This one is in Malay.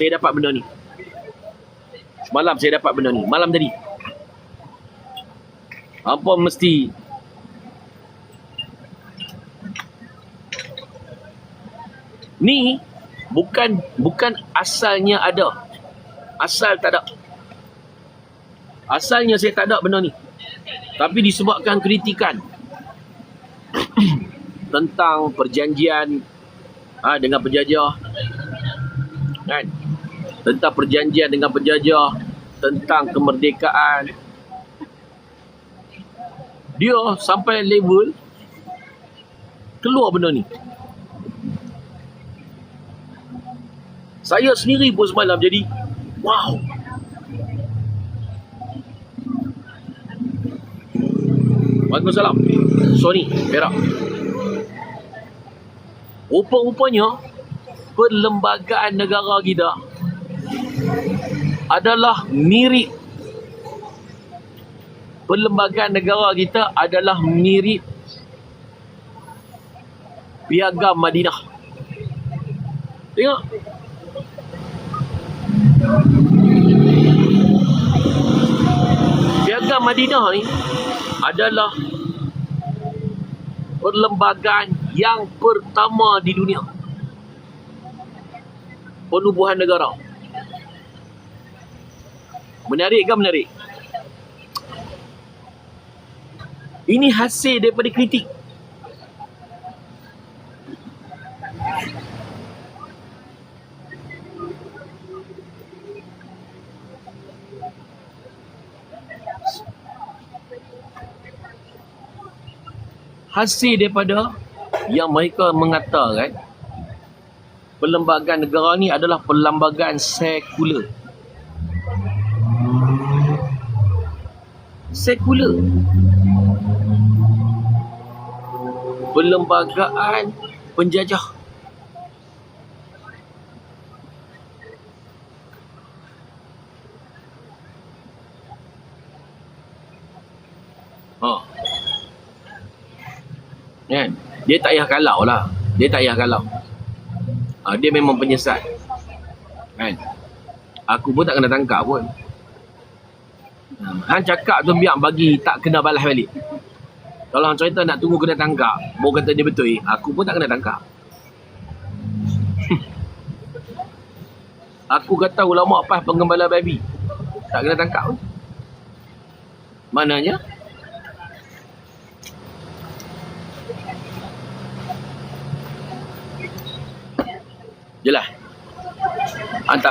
saya dapat benda ni. Semalam saya dapat benda ni. Malam tadi. Apa mesti ni bukan asalnya ada. Asal tak ada. Asalnya saya tak ada benda ni. Tapi disebabkan kritikan tentang perjanjian dengan penjajah, kan? Tentang perjanjian dengan penjajah, tentang kemerdekaan, dia sampai level keluar benda ni. Saya sendiri pun semalam jadi wow. Waalaikumsalam. Sony Perak. Rupa-rupanya perlembagaan negara kita adalah mirip. Perlembagaan negara kita adalah mirip Piagam Madinah. Tengok. Piagam Madinah ni adalah perlembagaan yang pertama di dunia penubuhan negara. Menarik ke menarik? Ini hasil daripada kritik. Hasil daripada yang mereka mengatakan perlembagaan negara ni adalah perlembagaan sekular. Sekular. Perlembagaan penjajah. Kan? Dia tak payah kalau lah. Dia tak payah kalau. Dia memang penyesat. Kan? Aku pun tak kena tangkap pun. Hang cakap tu biar bagi tak kena balas balik. Kalau hang cerita nak tunggu kena tangkap, baru kata dia betul, aku pun tak kena tangkap. Aku kata ulama pas penggembala babi, tak kena tangkap pun. Maknanya jelas.